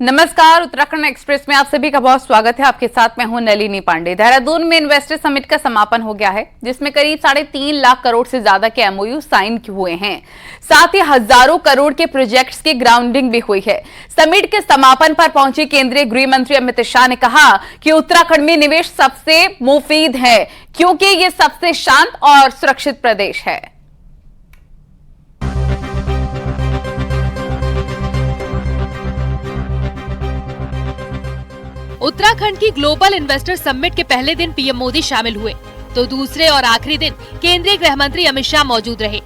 नमस्कार, उत्तराखंड एक्सप्रेस में आप सभी का बहुत स्वागत है। आपके साथ मैं हूं नलिनी पांडे। देहरादून में इन्वेस्टर समिट का समापन हो गया है, जिसमें करीब 3.5 लाख करोड़ से ज्यादा के एमओयू साइन हुए हैं। साथ ही हजारों करोड़ के प्रोजेक्ट्स की ग्राउंडिंग भी हुई है। समिट के समापन पर पहुंचे केंद्रीय गृह मंत्री अमित शाह ने कहा कि उत्तराखंड में निवेश सबसे मुफीद है, क्योंकि ये सबसे शांत और सुरक्षित प्रदेश है। उत्तराखंड की ग्लोबल इन्वेस्टर समिट के पहले दिन पीएम मोदी शामिल हुए, तो दूसरे और आखिरी दिन केंद्रीय गृह मंत्री अमित शाह मौजूद रहे।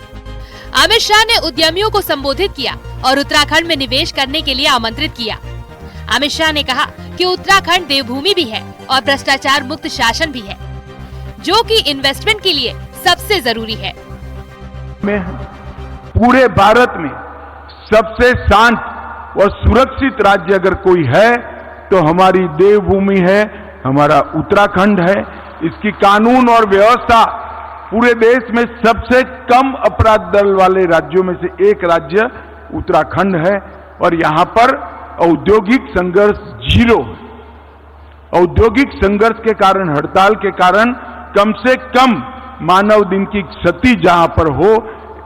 अमित शाह ने उद्यमियों को संबोधित किया और उत्तराखंड में निवेश करने के लिए आमंत्रित किया। अमित शाह ने कहा कि उत्तराखंड देवभूमि भी है और भ्रष्टाचार मुक्त शासन भी है, जो कि इन्वेस्टमेंट के लिए सबसे जरूरी है। पूरे भारत में सबसे शांत और सुरक्षित राज्य अगर कोई है तो हमारी देवभूमि है, हमारा उत्तराखंड है। इसकी कानून और व्यवस्था पूरे देश में सबसे कम अपराध दर वाले राज्यों में से एक राज्य उत्तराखंड है और यहां पर औद्योगिक संघर्ष जीरो है। औद्योगिक संघर्ष के कारण, हड़ताल के कारण कम से कम मानव दिन की क्षति जहां पर हो,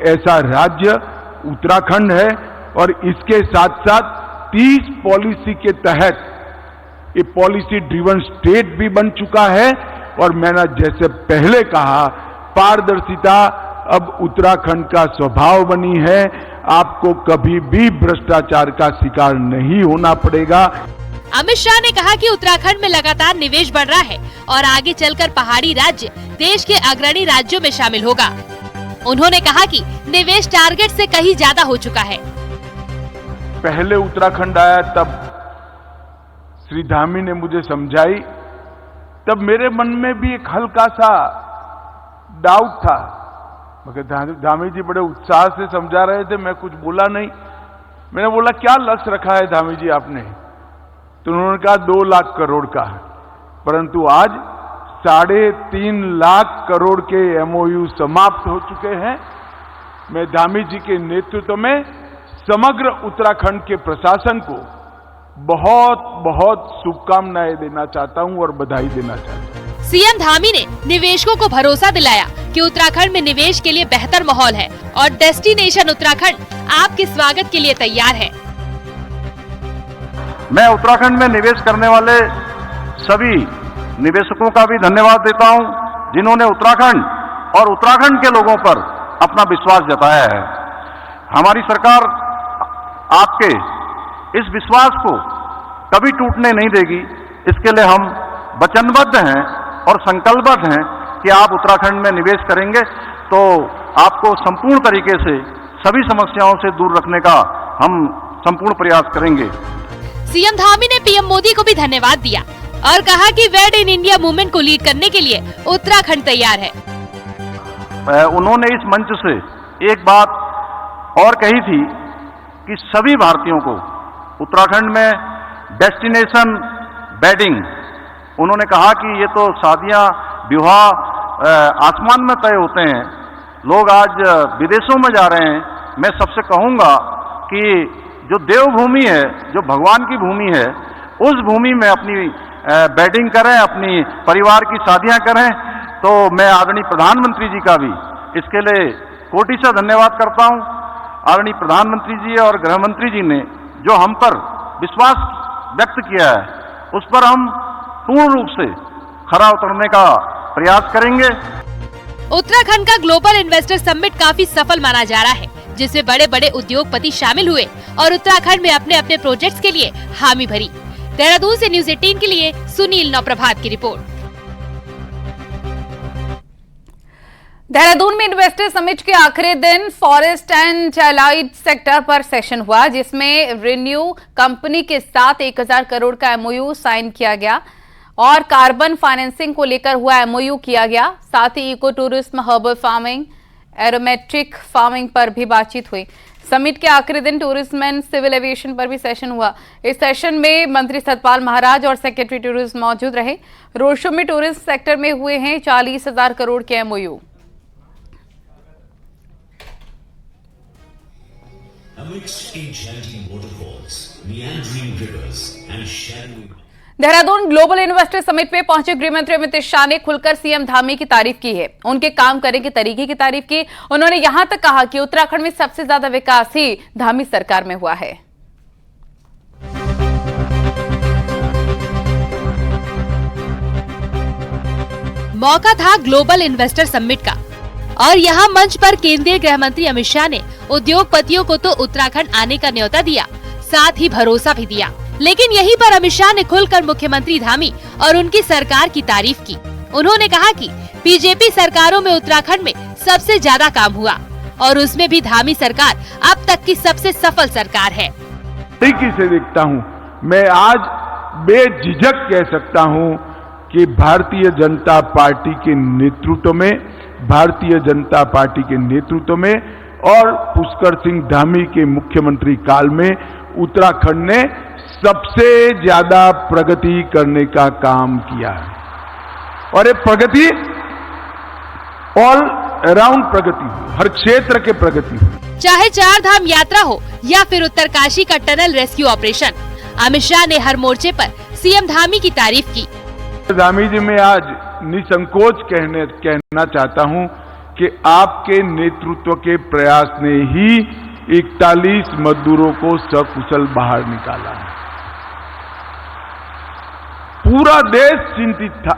ऐसा राज्य उत्तराखंड है। और इसके साथ साथ 30 पॉलिसी के तहत ये पॉलिसी ड्रिवन स्टेट भी बन चुका है। और मैंने जैसे पहले कहा, पारदर्शिता अब उत्तराखंड का स्वभाव बनी है। आपको कभी भी भ्रष्टाचार का शिकार नहीं होना पड़ेगा। अमित शाह ने कहा कि उत्तराखंड में लगातार निवेश बढ़ रहा है और आगे चलकर पहाड़ी राज्य देश के अग्रणी राज्यों में शामिल होगा। उन्होंने कहा कि निवेश टारगेट से कहीं ज्यादा हो चुका है। पहले उत्तराखंड आया तब श्री धामी ने मुझे समझाई, तब मेरे मन में भी एक हल्का सा डाउट था, मगर धामी जी बड़े उत्साह से समझा रहे थे, मैं कुछ बोला नहीं। मैंने बोला क्या लक्ष्य रखा है धामी जी आपने? तो उन्होंने कहा 2 लाख करोड़ का। परंतु आज 3.5 लाख करोड़ के एमओयू समाप्त हो चुके हैं। मैं धामी जी के नेतृत्व में समग्र उत्तराखंड के प्रशासन को बहुत बहुत शुभकामनाएं देना चाहता हूं और बधाई देना चाहता हूं। सीएम धामी ने निवेशकों को भरोसा दिलाया कि उत्तराखंड में निवेश के लिए बेहतर माहौल है और डेस्टिनेशन उत्तराखंड आपके स्वागत के लिए तैयार है। मैं उत्तराखंड में निवेश करने वाले सभी निवेशकों का भी धन्यवाद देता हूं, जिन्होंने उत्तराखंड और उत्तराखंड के लोगों पर अपना विश्वास जताया है। हमारी सरकार आपके इस विश्वास को कभी टूटने नहीं देगी। इसके लिए हम वचनबद्ध हैं और संकल्पबद्ध हैं कि आप उत्तराखंड में निवेश करेंगे तो आपको संपूर्ण तरीके से सभी समस्याओं से दूर रखने का हम संपूर्ण प्रयास करेंगे। सीएम धामी ने पीएम मोदी को भी धन्यवाद दिया और कहा कि वेड इन इंडिया मूवमेंट को लीड करने के लिए उत्तराखंड तैयार है। उन्होंने इस मंच से एक बात और कही थी कि सभी भारतीयों को उत्तराखंड में डेस्टिनेशन वेडिंग, उन्होंने कहा कि ये तो शादियां विवाह आसमान में तय होते हैं, लोग आज विदेशों में जा रहे हैं। मैं सबसे कहूंगा कि जो देवभूमि है, जो भगवान की भूमि है, उस भूमि में अपनी वेडिंग करें, अपनी परिवार की शादियां करें। तो मैं आदरणीय प्रधानमंत्री जी का भी इसके लिए कोटि से धन्यवाद करता हूं। आदरणीय प्रधानमंत्री जी और गृह मंत्री जी ने जो हम पर विश्वास व्यक्त किया है, उस पर हम पूर्ण रूप से खरा उतरने का प्रयास करेंगे। उत्तराखंड का ग्लोबल इन्वेस्टर समिट काफी सफल माना जा रहा है, जिसमें बड़े बड़े उद्योगपति शामिल हुए और उत्तराखंड में अपने अपने प्रोजेक्ट्स के लिए हामी भरी। देहरादून से न्यूज़ 18 के लिए सुनील नौप्रभात की रिपोर्ट। देहरादून में इन्वेस्टर समिट के आखिरी दिन फॉरेस्ट एंड एलाइड सेक्टर पर सेशन हुआ, जिसमें रिन्यू कंपनी के साथ 1000 करोड़ का एमओयू साइन किया गया और कार्बन फाइनेंसिंग को लेकर हुआ एमओयू किया गया। साथ ही eco tourism, herbal farming, aromatic farming पर भी बातचीत हुई। समिट के आखिरी दिन टूरिज्म एंड सिविल एविएशन पर भी सेशन हुआ। इस सेशन में मंत्री सतपाल महाराज और सेक्रेटरी टूरिज्म मौजूद रहे। रोड शो में टूरिज्म सेक्टर में हुए हैं 40,000 करोड़ के MOU. Amidst enchanting waterfalls, meandering rivers and shadowy Dehradun global investor summit पे पहुंचे गृह मंत्री अमित शाह ने खुलकर सीएम धामी की तारीफ की है। उनके काम करने के तरीके की तारीफ की। उन्होंने यहां तक कहा कि उत्तराखंड में सबसे ज्यादा विकास ही धामी सरकार में हुआ है। मौका था ग्लोबल इन्वेस्टर समिट का और यहाँ मंच पर केंद्रीय गृह मंत्री अमित शाह ने उद्योगपतियों को तो उत्तराखंड आने का न्योता दिया, साथ ही भरोसा भी दिया। लेकिन यहीं पर अमित शाह ने खुलकर मुख्यमंत्री धामी और उनकी सरकार की तारीफ की। उन्होंने कहा कि बीजेपी सरकारों में उत्तराखंड में सबसे ज्यादा काम हुआ और उसमें भी धामी सरकार अब तक की सबसे सफल सरकार है। तरीके से देखता हूं, मैं आज बेझिझक कह सकता हूं कि भारतीय जनता पार्टी के नेतृत्व में और पुष्कर सिंह धामी के मुख्यमंत्री काल में उत्तराखंड ने सबसे ज्यादा प्रगति करने का काम किया है। और ये प्रगति ऑल अराउंड प्रगति, हर क्षेत्र के प्रगति। चाहे 4 धाम यात्रा हो या फिर उत्तरकाशी का tunnel rescue operation, Amit Shah ने हर मोर्चे पर सीएम धामी की तारीफ की। धामी जी, मैं आज निसंकोच कहना चाहता हूं कि आपके नेतृत्व के प्रयास ने ही 41 मजदूरों को सकुशल बाहर निकाला है। पूरा देश चिंतित था,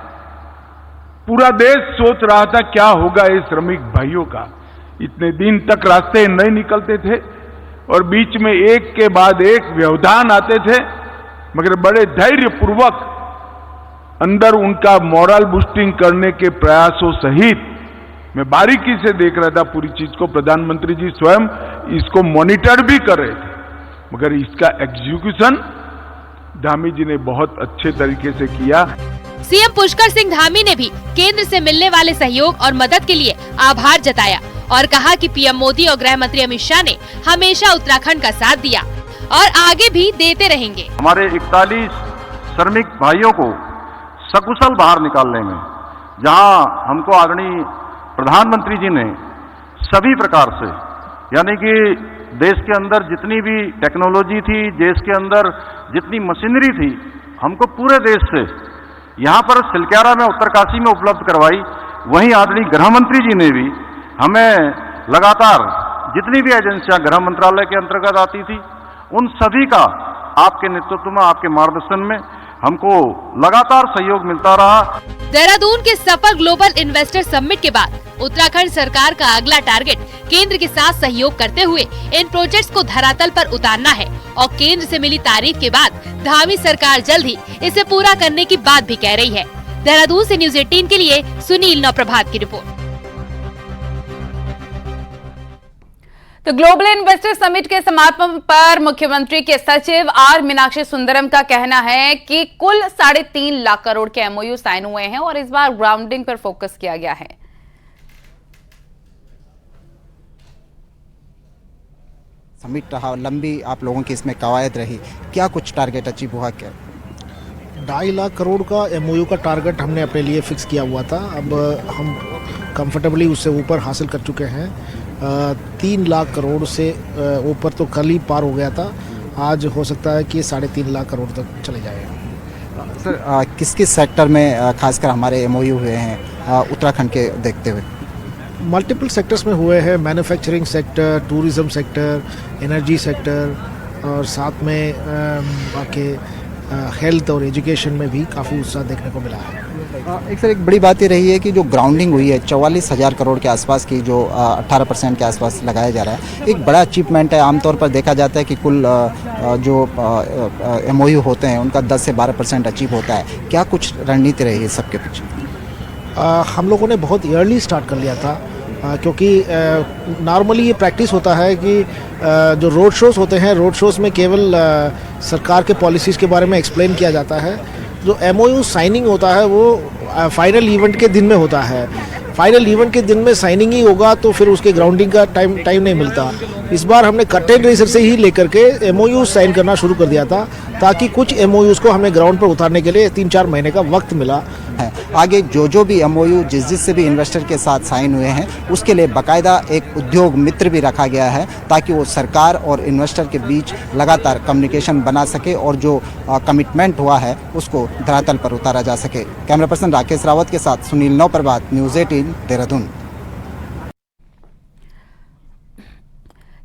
पूरा देश सोच रहा था क्या होगा ये श्रमिक भाइयों का। इतने दिन तक रास्ते नहीं निकलते थे और बीच में एक के बाद एक व्यवधान आते थे, मगर बड़े धैर्य पूर्वक अंदर उनका मोरल बूस्टिंग करने के प्रयासों सहित मैं बारीकी से देख रहा था पूरी चीज को। प्रधानमंत्री जी स्वयं इसको मॉनिटर भी कर रहे थे, मगर इसका एग्जीक्यूशन धामी जी ने बहुत अच्छे तरीके से किया। सीएम पुष्कर सिंह धामी ने भी केंद्र से मिलने वाले सहयोग और मदद के लिए आभार जताया और कहा कि पीएम मोदी और गृह मंत्री अमित शाह ने हमेशा उत्तराखंड का साथ दिया और आगे भी देते रहेंगे। हमारे 41 श्रमिक भाइयों को सकुशल बाहर निकालने में जहां हमको आदरणीय प्रधानमंत्री जी ने सभी प्रकार से, यानी कि देश के अंदर जितनी भी टेक्नोलॉजी थी, देश के अंदर जितनी मशीनरी थी, हमको पूरे देश से यहाँ पर सिलक्यारा में उत्तरकाशी में उपलब्ध करवाई। वहीं आदरणीय गृह मंत्री जी ने भी हमें लगातार जितनी भी एजेंसियां गृह मंत्रालय के अंतर्गत आती थी, उन सभी का आपके नेतृत्व में, आपके मार्गदर्शन में हमको लगातार सहयोग मिलता रहा। देहरादून के सफल ग्लोबल इन्वेस्टर समिट के बाद उत्तराखंड सरकार का अगला टारगेट केंद्र के साथ सहयोग करते हुए इन प्रोजेक्ट्स को धरातल पर उतारना है और केंद्र से मिली तारीफ के बाद धामी सरकार जल्द ही इसे पूरा करने की बात भी कह रही है। देहरादून से न्यूज़ 18 के लिए सुनील नवप्रभात की रिपोर्ट। तो ग्लोबल इन्वेस्टर समिट के समापन पर मुख्यमंत्री के सचिव आर मीनाक्षी सुंदरम का कहना है कि कुल 3.5 लाख करोड़ के एमओयू साइन हुए हैं और इस बार ग्राउंडिंग पर फोकस किया गया है। समिट रहा, लंबी आप लोगों की इसमें कवायद रही, क्या कुछ टारगेट अचीव हुआ? क्या 2.5 लाख करोड़ का एमओयू का टारगेट हमने अपने लिए फिक्स किया हुआ था। अब हम कंफर्टेबली उससे ऊपर हासिल कर चुके हैं। 3 लाख करोड़ से ऊपर तो कल ही पार हो गया था, आज हो सकता है कि 3.5 लाख करोड़ तक चले जाएगा। सर, किस किस सेक्टर में खासकर हमारे एमओयू हुए हैं उत्तराखंड के देखते हुए? मल्टीपल सेक्टर्स में हुए हैं, manufacturing sector, tourism sector, energy sector और साथ में बाकी हेल्थ और एजुकेशन में भी काफ़ी उत्साह देखने को मिला है। एक बड़ी बात ये रही है कि जो ग्राउंडिंग हुई है 44,000 करोड़ के आसपास की, जो 18% के आसपास लगाया जा रहा है, एक बड़ा अचीवमेंट है। आमतौर पर देखा जाता है कि कुल जो एमओयू होते हैं उनका 10 से 12% अचीव होता है। क्या कुछ रणनीति रही है सबके पीछे? हम लोगों ने बहुत अर्ली स्टार्ट कर लिया था, क्योंकि नॉर्मली ये प्रैक्टिस होता है कि जो रोड शोज़ होते हैं, रोड शोज़ में केवल सरकार के पॉलिसीज़ के बारे में एक्सप्लेन किया जाता है। जो एमओयू साइनिंग होता है वो फाइनल इवेंट के दिन में होता है। फाइनल इवेंट के दिन में साइनिंग ही होगा तो फिर उसके ग्राउंडिंग का टाइम नहीं मिलता। इस बार हमने कट एंड रेसर से ही लेकर के एमओयू साइन करना शुरू कर दिया था, ताकि कुछ एमओयूज़ को हमें ग्राउंड पर उतारने के लिए 3-4 महीने का वक्त मिला। है। आगे जो भी MOU जिस से भी इन्वेस्टर के साथ साइन हुए हैं उसके लिए बाकायदा एक उद्योग मित्र भी रखा गया है ताकि वो सरकार और इन्वेस्टर के बीच लगातार कम्युनिकेशन बना सके और जो कमिटमेंट हुआ है उसको धरातल पर उतारा जा सके। कैमरा पर्सन राकेश रावत के साथ सुनील नौप्रभात, न्यूज़ 18 देहरादून।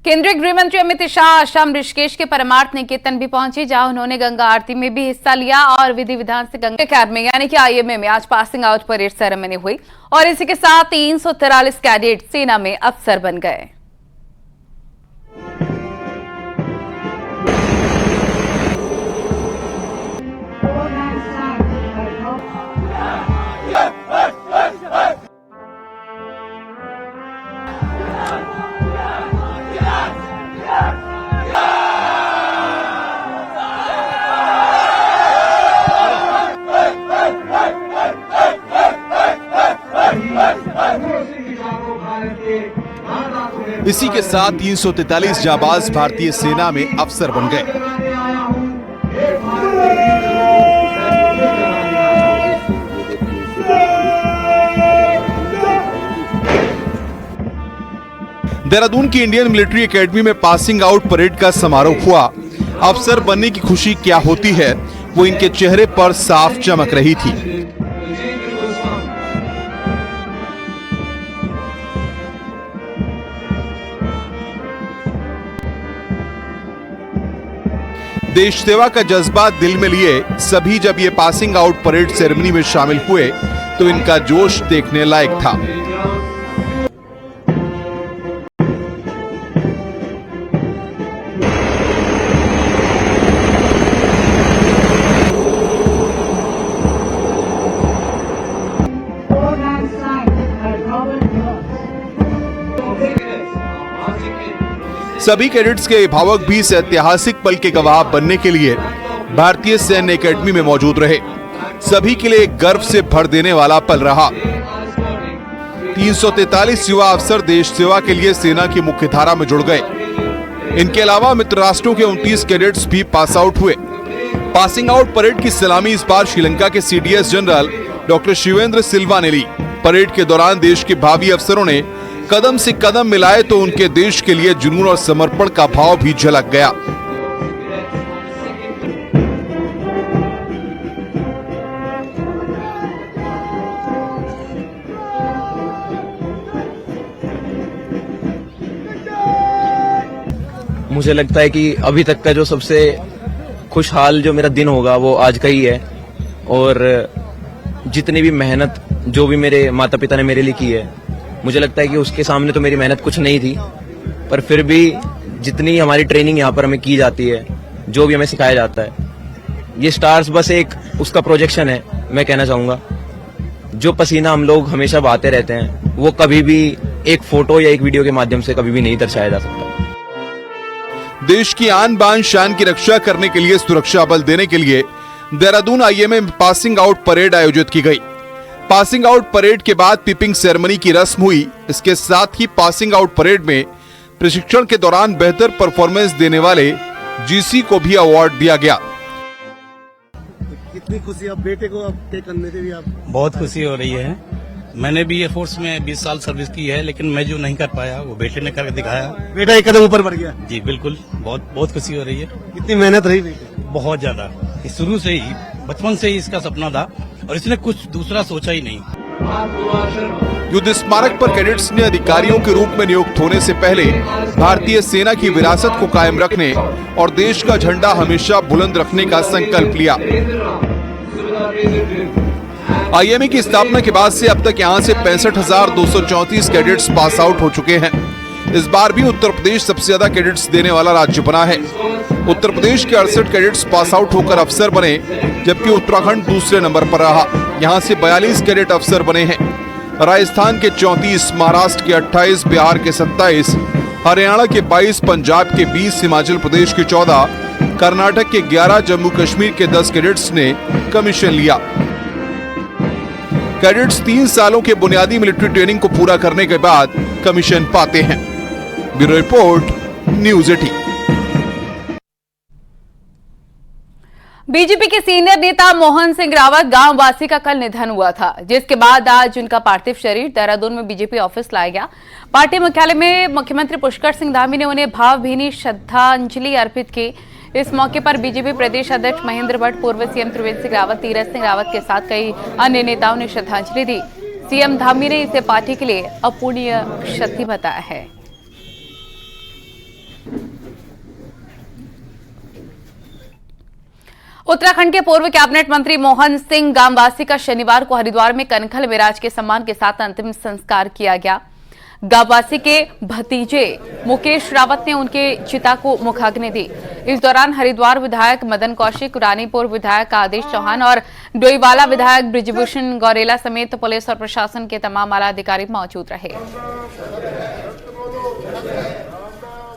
केंद्रीय गृह मंत्री अमित शाह असम ऋषिकेश के परमार्थ निकेतन भी पहुंचे, जहां उन्होंने गंगा आरती में भी हिस्सा लिया और विधि विधान से गंगा अकेडमी यानी कि IMA में आज पासिंग आउट परेड सेरेमनी हुई और इसी के साथ 343 कैडेट सेना में अफसर बन गए। इसी के साथ 343 जाबाज भारतीय सेना में अफसर बन गए। देहरादून की इंडियन मिलिट्री एकेडमी में पासिंग आउट परेड का समारोह हुआ। अफसर बनने की खुशी क्या होती है वो इनके चेहरे पर साफ चमक रही थी। देश सेवा का जज्बा दिल में लिए सभी जब ये पासिंग आउट परेड सेरेमनी में शामिल हुए तो इनका जोश देखने लायक था। सभी कैडेट्स के अभिभावक भी इस ऐतिहासिक पल के गवाह बनने के लिए भारतीय सैन्य एकेडमी में मौजूद रहे। सभी के लिए एक गर्व से भर देने वाला पल रहा। 343 युवा अफसर देश सेवा के लिए सेना की मुख्य धारा में जुड़ गए। इनके अलावा मित्र राष्ट्रों के 29 कैडेट्स भी पास आउट हुए। पासिंग आउट परेड की सलामी इस बार श्रीलंका के CDS जनरल डॉक्टर शिवेंद्र सिल्वा ने ली। परेड के दौरान देश के भावी अफसरों ने कदम से कदम मिलाए तो उनके देश के लिए जुनून और समर्पण का भाव भी झलक गया। मुझे लगता है कि अभी तक का जो सबसे खुशहाल जो मेरा दिन होगा वो आज का ही है। और जितनी भी मेहनत जो भी मेरे माता पिता ने मेरे लिए की है, मुझे लगता है कि उसके सामने तो मेरी मेहनत कुछ नहीं थी। पर फिर भी जितनी हमारी ट्रेनिंग यहाँ पर हमें की जाती है, जो भी हमें सिखाया जाता है, ये स्टार्स बस एक उसका प्रोजेक्शन है। मैं कहना चाहूंगा जो पसीना हम लोग हमेशा बहाते रहते हैं वो कभी भी एक फोटो या एक वीडियो के माध्यम से कभी भी नहीं दर्शाया जा सकता। देश की आन बान शान की रक्षा करने के लिए सुरक्षा बल देने के लिए देहरादून IMA में पासिंग आउट परेड आयोजित की गई। पासिंग आउट परेड के बाद पिपिंग सेरेमनी की रस्म हुई। इसके साथ ही पासिंग आउट परेड में प्रशिक्षण के दौरान बेहतर परफॉर्मेंस देने वाले GC को भी अवार्ड दिया गया। कितनी खुशी अब बेटे को अब टेक करने से भी आप? बहुत खुशी हो रही है। मैंने भी एयरफोर्स में 20 साल सर्विस की है, लेकिन मैं जो नहीं कर पाया वो बेटे ने करके दिखाया। बेटा एक कदम ऊपर बढ़ गया। जी बिल्कुल, बहुत खुशी हो रही है। कितनी मेहनत रही बेटे? बहुत ज्यादा। शुरू से ही, बचपन से ही इसका सपना था और इसने कुछ दूसरा सोचा ही नहीं। युद्ध स्मारक पर कैडेट्स ने अधिकारियों के रूप में नियुक्त होने से पहले भारतीय सेना की विरासत को कायम रखने और देश का झंडा हमेशा बुलंद रखने का संकल्प लिया। IMA की स्थापना के बाद से अब तक यहां से 65,234 कैडेट्स पास आउट हो चुके हैं। इस बार भी उत्तर प्रदेश सबसे ज्यादा कैडेट्स देने वाला राज्य बना है। उत्तर प्रदेश के 68 कैडेट्स पास आउट होकर अफसर बने, जबकि उत्तराखंड दूसरे नंबर पर रहा। यहां से 42 कैडेट अफसर बने हैं। राजस्थान के 34, महाराष्ट्र के 28, बिहार के 27, हरियाणा के 22, पंजाब के 20, हिमाचल प्रदेश के 14, कर्नाटक के 11, जम्मू कश्मीर के 10 कैडेट्स ने कमीशन लिया। कैडेट्स 3 सालों के बुनियादी मिलिट्री ट्रेनिंग को पूरा करने के बाद कमीशन पाते हैं। Bureau report, news 18। बीजेपी के सीनियर नेता मोहन सिंह रावत गांव वासी का कल निधन हुआ था, जिसके बाद आज उनका पार्थिव शरीर देहरादून में बीजेपी ऑफिस लाया गया। पार्टी मुख्यालय में मुख्यमंत्री पुष्कर सिंह धामी ने उन्हें भावभीनी श्रद्धांजलि अर्पित की। इस मौके पर बीजेपी प्रदेश अध्यक्ष महेंद्र भट्ट, पूर्व सीएम त्रिवेंद्र सिंह रावत, तीरथ सिंह रावत के साथ कई अन्य नेताओं ने श्रद्धांजलि दी। सीएम धामी ने इसे पार्टी के लिए अपूरणीय क्षति बताया है। उत्तराखंड के पूर्व कैबिनेट मंत्री मोहन सिंह गांववासी का शनिवार को हरिद्वार में कनखल मेराज के सम्मान के साथ अंतिम संस्कार किया गया। गांववासी के भतीजे मुकेश रावत ने उनके चिता को मुखाग्नि दी। इस दौरान हरिद्वार विधायक मदन कौशिक, रानीपुर विधायक आदेश चौहान और डोईवाला विधायक ब्रिजभूषण गौरेला समेत पुलिस और प्रशासन के तमाम आला अधिकारी मौजूद रहे।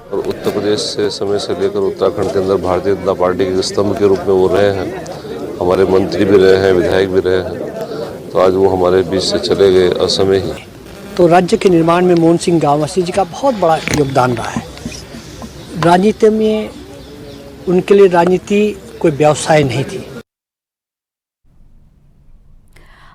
और उत्तर प्रदेश से समय से लेकर उत्तराखंड के अंदर भारतीय जनता पार्टी के स्तंभ के रूप में वो रहे हैं। हमारे मंत्री भी रहे हैं, विधायक भी रहे हैं। तो आज वो हमारे बीच से चले गए असमय ही। तो राज्य के निर्माण में मोहन सिंह गांववासी जी का बहुत बड़ा योगदान रहा है। राजनीति में उनके लिए राजनीति कोई व्यवसाय नहीं थी।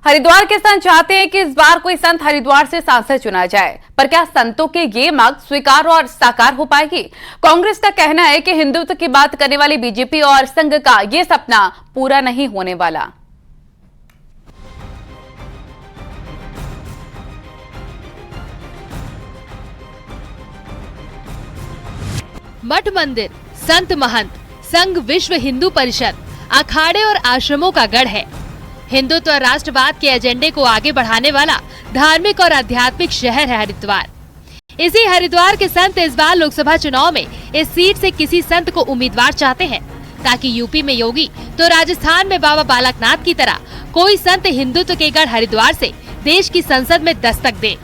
हरिद्वार के संत चाहते हैं कि इस बार कोई संत हरिद्वार से सांसद चुना जाए, पर क्या संतों की ये मांग स्वीकार और साकार हो पाएगी? कांग्रेस का कहना है कि हिंदुत्व की बात करने वाली बीजेपी और संघ का ये सपना पूरा नहीं होने वाला। मठ मंदिर, संत महंत, संघ विश्व हिंदू परिषद, अखाड़े और आश्रमों का गढ़ है। हिंदुत्व और राष्ट्रवाद के एजेंडे को आगे बढ़ाने वाला धार्मिक और आध्यात्मिक शहर है हरिद्वार। इसी हरिद्वार के संत इस बार लोकसभा चुनाव में इस सीट से किसी संत को उम्मीदवार चाहते हैं, ताकि यूपी में योगी तो राजस्थान में बाबा बालकनाथ की तरह कोई संत हिंदुत्व के गढ़ हरिद्वार से देश की संसद में दस्तक दे।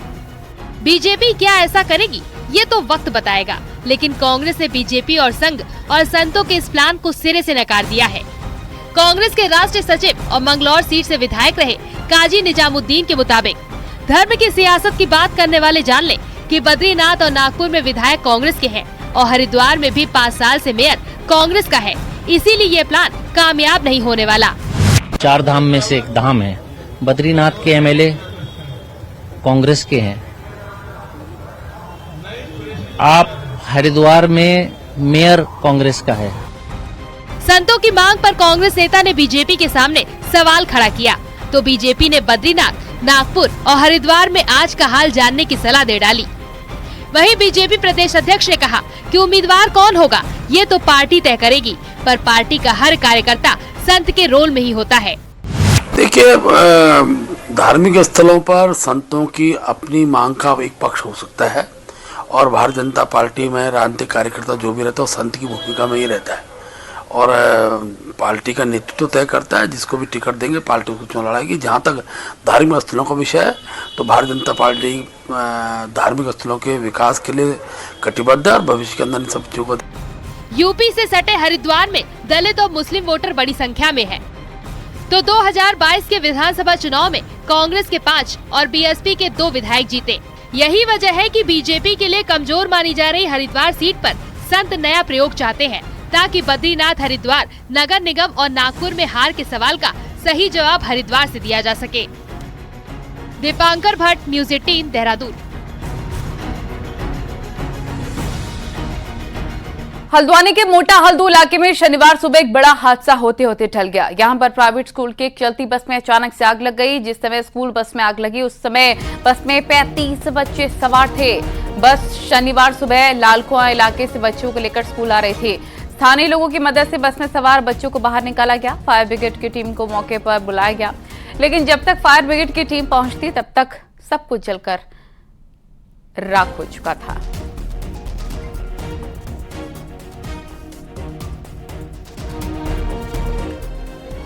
बीजेपी क्या ऐसा करेगी ये तो वक्त बताएगा, लेकिन कांग्रेस ने बीजेपी और संघ और संतों के इस प्लान को सिरे से नकार दिया है। कांग्रेस के राष्ट्रीय सचिव और मंगलौर सीट से विधायक रहे काजी निजामुद्दीन के मुताबिक धर्म की सियासत की बात करने वाले जान लें कि बद्रीनाथ और नागपुर में विधायक कांग्रेस के हैं और हरिद्वार में भी 5 साल से मेयर कांग्रेस का है। इसीलिए ये प्लान कामयाब नहीं होने वाला। 4 धाम में से एक धाम है, बद्रीनाथ के एमएलए कांग्रेस के हैं। आप हरिद्वार में मेयर कांग्रेस का है। संतों की मांग पर कांग्रेस नेता ने बीजेपी के सामने सवाल खड़ा किया, तो बीजेपी ने बद्रीनाथ, नागपुर और हरिद्वार में आज का हाल जानने की सलाह दे डाली। वहीं बीजेपी प्रदेश अध्यक्ष ने कहा कि उम्मीदवार कौन होगा ये तो पार्टी तय करेगी, पर पार्टी का हर कार्यकर्ता संत के रोल में ही होता है। देखिए, धार्मिक स्थलों पर संतों की अपनी मांग का एक पक्ष हो सकता है और भारतीय जनता पार्टी में राजनीतिक कार्यकर्ता जो भी रहता है वो संत की भूमिका में ही रहता है और पार्टी का नेतृत्व तय करता है। जिसको भी टिकट देंगे पार्टी उसको चुनाव लड़ाएगी। जहाँ तक धार्मिक स्थलों का विषय है तो भारतीय जनता पार्टी धार्मिक स्थलों के विकास के लिए कटिबद्ध है और भविष्य के अंदर इन सब चीजों को। यूपी से सटे हरिद्वार में दलित और मुस्लिम वोटर बड़ी संख्या में है, तो 2022 के विधानसभा चुनाव में कांग्रेस के 5 और बीएसपी के 2 विधायक जीते। यही वजह है कि बीजेपी के लिए कमजोर मानी जा रही हरिद्वार सीट पर संत नया प्रयोग चाहते हैं, ताकि बद्रीनाथ, हरिद्वार, नगर निगम और नागपुर में हार के सवाल का सही जवाब हरिद्वार से दिया जा सके। दीपांकर भट्ट, न्यूज़ 18, देहरादून। हल्द्वानी के मोटा हल्दू इलाके में शनिवार सुबह एक बड़ा हादसा होते होते टल गया। यहां पर प्राइवेट स्कूल की एक चलती बस में अचानक से आग लग गई। जिस समय स्कूल बस में आग लगी उस समय बस में 35 बच्चे सवार थे। बस शनिवार सुबह लालकुआं इलाके से बच्चों को लेकर स्कूल आ रही थी। स्थानीय लोगों की मदद से बस में सवार बच्चों को बाहर निकाला गया। फायर ब्रिगेड की टीम को मौके पर बुलाया गया, लेकिन जब तक फायर ब्रिगेड की टीम पहुंचती तब तक सब कुछ जलकर राख हो चुका था।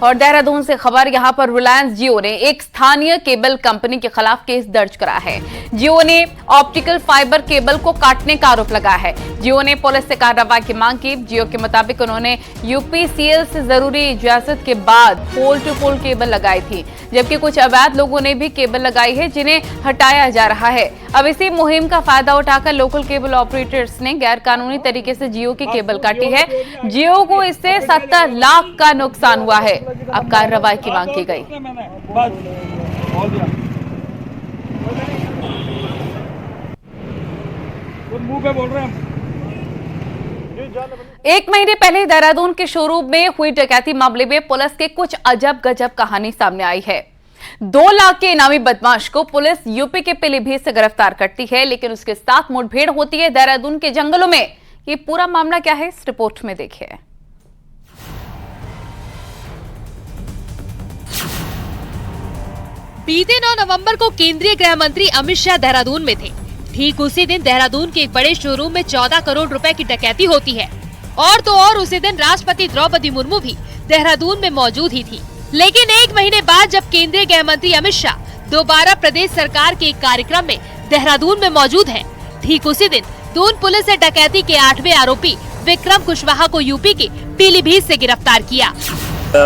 और देहरादून से खबर, यहां पर रिलायंस जियो ने एक स्थानीय केबल कंपनी के खिलाफ केस दर्ज करा है। जियो ने ऑप्टिकल फाइबर केबल को काटने का आरोप लगाया है। जियो ने पुलिस से कार्रवाई की मांग की। जियो के मुताबिक उन्होंने यूपीसीएल से जरूरी इजाजत के बाद पोल टू पोल केबल लगाई थी, जबकि कुछ अवैध लोगों ने भी केबल लगाई है जिन्हें हटाया जा रहा है। अब इसी मुहिम का फायदा उठाकर लोकल केबल ऑपरेटर्स ने गैर कानूनी तरीके से जियो की केबल काटी है। जियो को इससे 70 लाख का नुकसान हुआ है। अब कार्रवाई की मांग की गई। एक महीने पहले देहरादून के शोरूम में हुई डकैती मामले में पुलिस के कुछ अजब गजब कहानी सामने आई है। 2 लाख के इनामी बदमाश को पुलिस यूपी के पीलीभीत से गिरफ्तार करती है, लेकिन उसके साथ मुठभेड़ होती है देहरादून के जंगलों में। ये पूरा मामला क्या है, इस रिपोर्ट में देखिए। बीते 9 नवंबर को केंद्रीय गृह मंत्री अमित शाह देहरादून में थे। ठीक उसी दिन देहरादून के एक बड़े शोरूम में 14 करोड़ रुपए की डकैती होती है। और तो और उसी दिन राष्ट्रपति द्रौपदी मुर्मू भी देहरादून में मौजूद ही थी। लेकिन एक महीने बाद जब केंद्रीय गृह मंत्री अमित शाह दोबारा प्रदेश सरकार के एक कार्यक्रम में देहरादून में मौजूद हैं, ठीक उसी दिन दून पुलिस ने डकैती के 8वें आरोपी विक्रम कुशवाहा को यूपी के पीलीभीत से गिरफ्तार किया।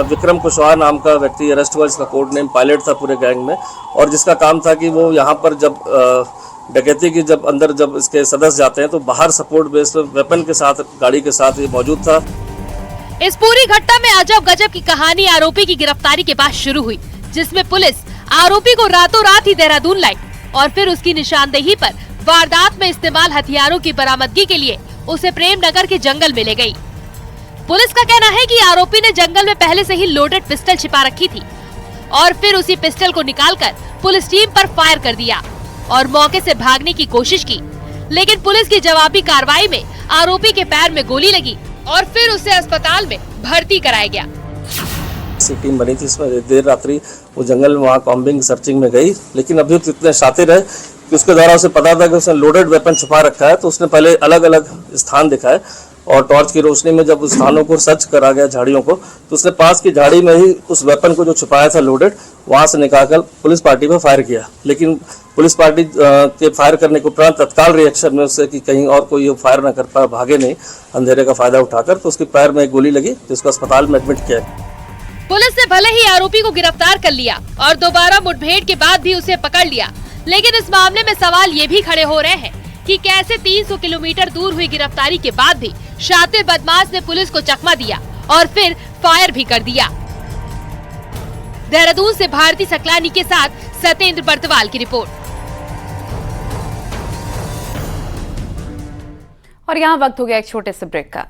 विक्रम कुशवाहा नाम का व्यक्ति अरेस्ट हुआ, जिसका कोड नेम पायलट था पूरे गैंग में, और जिसका काम था कि वो यहाँ पर जब डकैती की जब इसके सदस्य जाते हैं तो बाहर सपोर्ट बेस वेपन के साथ, गाड़ी के साथ ये मौजूद था। इस पूरी घटना में अजब गजब की कहानी आरोपी की गिरफ्तारी के बाद शुरू हुई, जिसमें पुलिस आरोपी को रातों रात ही देहरादून लाई और फिर उसकी निशानदेही पर वारदात में इस्तेमाल हथियारों की बरामदगी के लिए उसे प्रेमनगर के जंगल में ले गयी। पुलिस का कहना है कि आरोपी ने जंगल में पहले से ही लोडेड पिस्टल छिपा रखी थी और फिर उसी पिस्टल को निकालकर पुलिस टीम पर फायर कर दिया और मौके से भागने की कोशिश की, लेकिन पुलिस की जवाबी कार्रवाई में आरोपी के पैर में गोली लगी और फिर उसे अस्पताल में भर्ती कराया गया। टीम बनी थी, इसमें देर रात्रि वो जंगल में वहाँ कॉम्बिंग सर्चिंग में गई, लेकिन अभी तो इतने शातिर है कि उसके द्वारा उसे पता था कि उसने लोडेड वेपन छुपा रखा है, तो उसने पहले अलग अलग स्थान दिखाए और टॉर्च की रोशनी में जब उस स्थानों को सर्च करा गया झाड़ियों को, तो उसने पास की झाड़ी में ही उस वेपन को जो छुपाया था लोडेड, वहां से निकालकर पुलिस पार्टी पर फायर किया। लेकिन पुलिस पार्टी के फायर करने के उपरांत तत्काल रिएक्शन में उससे कि कहीं और कोई फायर न कर पाए, भागे नहीं अंधेरे का फायदा उठाकर, तो उसके पैर में एक गोली लगी जिसको अस्पताल में एडमिट किया। पुलिस ने भले ही आरोपी को गिरफ्तार कर लिया और दोबारा मुठभेड़ के बाद भी उसे पकड़ लिया, लेकिन इस मामले में सवाल ये भी खड़े हो रहे हैं कि कैसे 300 किलोमीटर दूर हुई गिरफ्तारी के बाद भी शातिर बदमाश ने पुलिस को चकमा दिया और फिर फायर भी कर दिया। देहरादून से भारती सकलानी के साथ सत्येंद्र बर्तवाल की रिपोर्ट। और यहाँ वक्त हो गया एक छोटे से ब्रेक का।